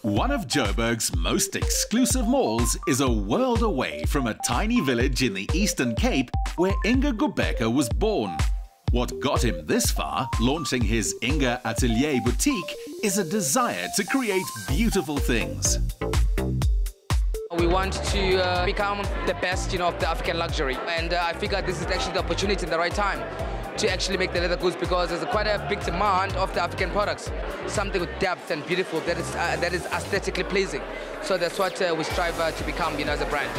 One of Joburg's most exclusive malls is a world away from a tiny village in the Eastern Cape where Inga Gubeka was born. What got him this far, launching his Inga Atelier boutique, is a desire to create beautiful things. We want to become the best, of the African luxury, and I figured this is actually the opportunity in the right time to actually make the leather goods, because there's quite a big demand of the African products, something with depth and beautiful that is aesthetically pleasing. So that's what we strive to become, as a brand.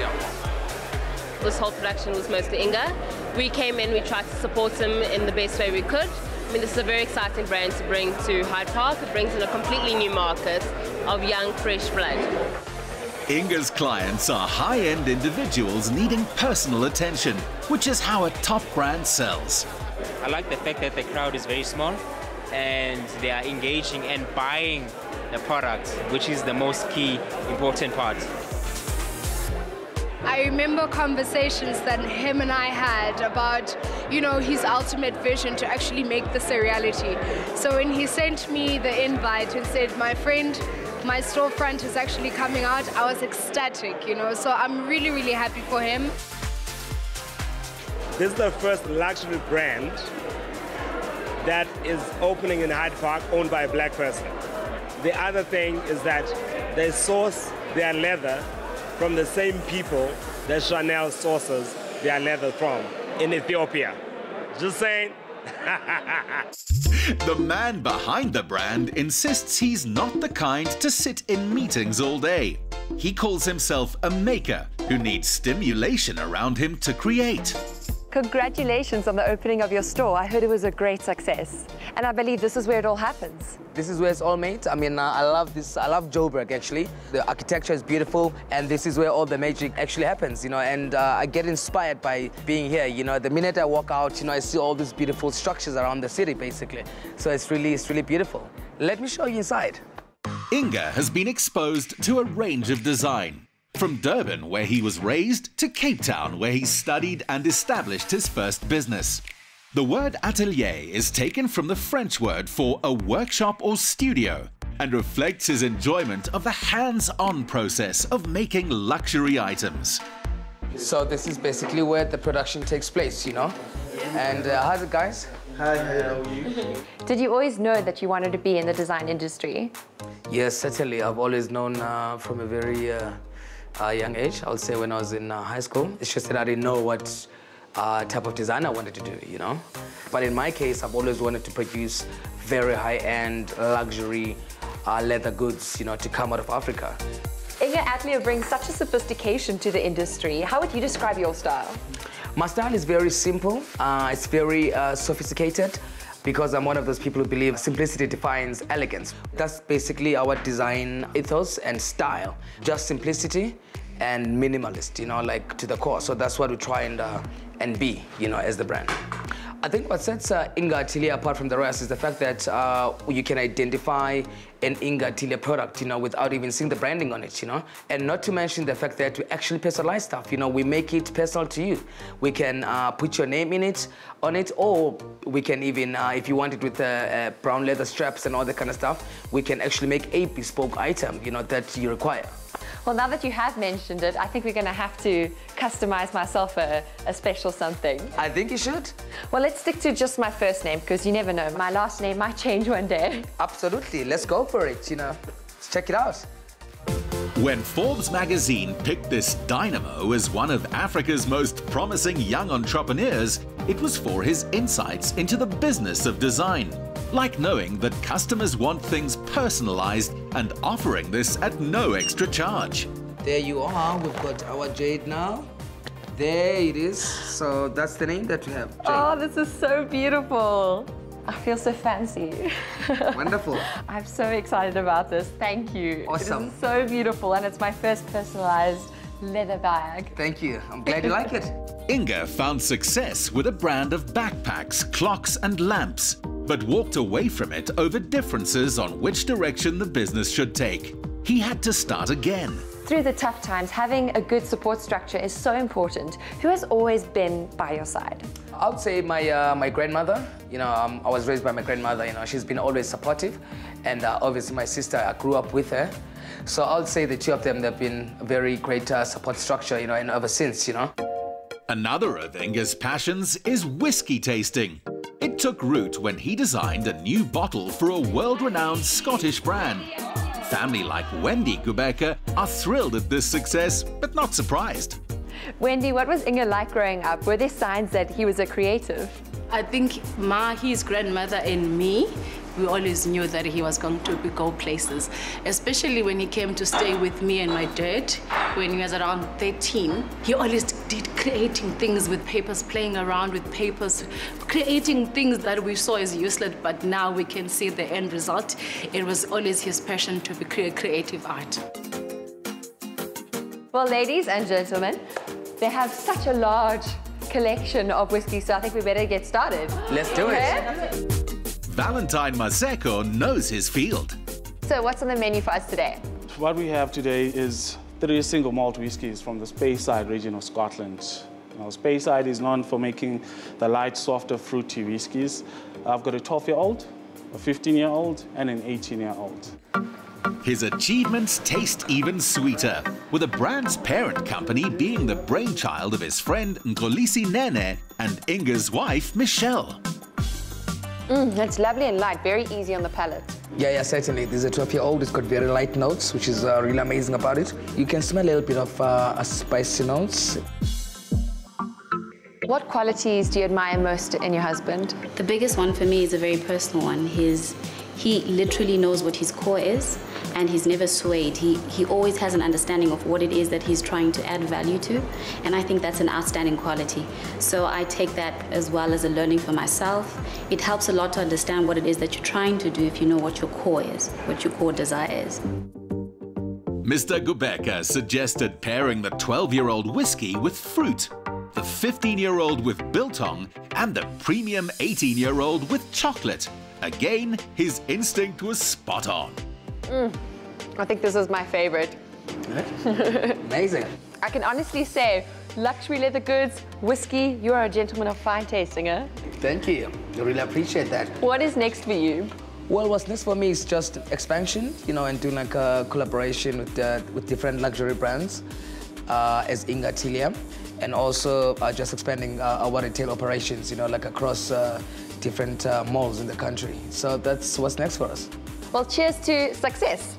This whole production was mostly Inga. We came in, we tried to support him in the best way we could. I mean, this is a very exciting brand to bring to Hyde Park. It brings in a completely new market of young, fresh blood. Inga's clients are high-end individuals needing personal attention, which is how a top brand sells. I like the fact that the crowd is very small and they are engaging and buying the product, which is the most key, important part. I remember conversations that him and I had about, his ultimate vision to actually make this a reality. So when he sent me the invite and said, my friend, my storefront is actually coming out, I was ecstatic, so I'm really, really happy for him. This is the first luxury brand that is opening in Hyde Park, owned by a black person. The other thing is that they source their leather from the same people that Chanel sources their leather from in Ethiopia. Just saying. The man behind the brand insists he's not the kind to sit in meetings all day. He calls himself a maker who needs stimulation around him to create. Congratulations on the opening of your store. I heard it was a great success. And I believe this is where it all happens. This is where it's all made. I mean, I love this. I love Joburg, actually. The architecture is beautiful, and this is where all the magic actually happens, and I get inspired by being here. The minute I walk out, I see all these beautiful structures around the city, basically. So it's really beautiful. Let me show you inside. Inga has been exposed to a range of design. From Durban, where he was raised, to Cape Town, where he studied and established his first business. The word atelier is taken from the French word for a workshop or studio and reflects his enjoyment of the hands-on process of making luxury items. So this is basically where the production takes place, And how's it, guys? Hi, how are you? Did you always know that you wanted to be in the design industry? Yes, certainly. I've always known from a very young age. I would say when I was in high school. It's just that I didn't know what type of design I wanted to do, But in my case, I've always wanted to produce very high-end, luxury leather goods, to come out of Africa. Inga Atelier brings such a sophistication to the industry. How would you describe your style? My style is very simple. It's very sophisticated, because I'm one of those people who believe simplicity defines elegance. That's basically our design ethos and style. Just simplicity and minimalist, like to the core. So that's what we try and be, as the brand. I think what sets Inga Atelier apart from the rest is the fact that you can identify an Inga Atelier product, without even seeing the branding on it, And not to mention the fact that we actually personalize stuff, we make it personal to you. We can put your name on it, or we can even, if you want it with brown leather straps and all that kind of stuff, we can actually make a bespoke item, that you require. Well, now that you have mentioned it, I think we're going to have to customize myself a special something. I think you should. Well, let's stick to just my first name, because you never know. My last name might change one day. Absolutely. Let's go for it, Let's check it out. When Forbes magazine picked this dynamo as one of Africa's most promising young entrepreneurs, it was for his insights into the business of design. Like knowing that customers want things personalized and offering this at no extra charge. There you are. We've got our jade now. There it is. So that's the name that we have, jade. Oh, this is so beautiful. I feel so fancy. Wonderful. I'm so excited about this. Thank you. Awesome. It is so beautiful, and it's my first personalized leather bag. Thank you. I'm glad you like it. Inga found success with a brand of backpacks, clocks and lamps, but walked away from it over differences on which direction the business should take. He had to start again. Through the tough times, having a good support structure is so important. Who has always been by your side? I would say my grandmother. You know, I was raised by my grandmother. You know, she's been always supportive, and obviously my sister, I grew up with her. So I would say the two of them, they've been a very great support structure, you know, and ever since, you know. Another of Inga's passions is whiskey tasting. It took root when he designed a new bottle for a world-renowned Scottish brand. Family like Inga Gubeka are thrilled at this success, but not surprised. Wendy, what was Inga like growing up? Were there signs that he was a creative? I think his grandmother and me, we always knew that he was going to go places, especially when he came to stay with me and my dad when he was around 13. He always did creating things with papers, playing around with papers, creating things that we saw as useless, but now we can see the end result. It was always his passion to create creative art. Well, ladies and gentlemen, they have such a large collection of whiskey, so I think we better get started. Let's do it. Valentine Maseko knows his field. So what's on the menu for us today? What we have today is 3 single malt whiskies from the Speyside region of Scotland. Now, Speyside is known for making the light, softer, fruity whiskies. I've got a 12-year-old, a 15-year-old, and an 18-year-old. His achievements taste even sweeter, with the brand's parent company being the brainchild of his friend Nkolisi Nene and Inga's wife, Michelle. That's lovely and light, very easy on the palate. Yeah, certainly. This is a 12-year-old. It's got very light notes, which is really amazing about it. You can smell a little bit of spicy notes. What qualities do you admire most in your husband? The biggest one for me is a very personal one. He literally knows what his core is, and he's never swayed. He always has an understanding of what it is that he's trying to add value to, and I think that's an outstanding quality. So I take that as well as a learning for myself. It helps a lot to understand what it is that you're trying to do if you know what your core is, what your core desire is. Mr. Gubeka suggested pairing the 12-year-old whiskey with fruit, the 15-year-old with biltong, and the premium 18-year-old with chocolate. Again, his instinct was spot on. I think this is my favorite. Amazing. I can honestly say, luxury leather goods, whiskey, you are a gentleman of fine tasting, eh? Thank you. I really appreciate that. What is next for you? Well, what's next for me is just expansion, you know, and doing like a collaboration with different luxury brands as Inga Atelier, and also just expanding our retail operations, you know, like across different malls in the country. So that's what's next for us. Well, cheers to success.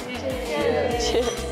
Cheers. Cheers.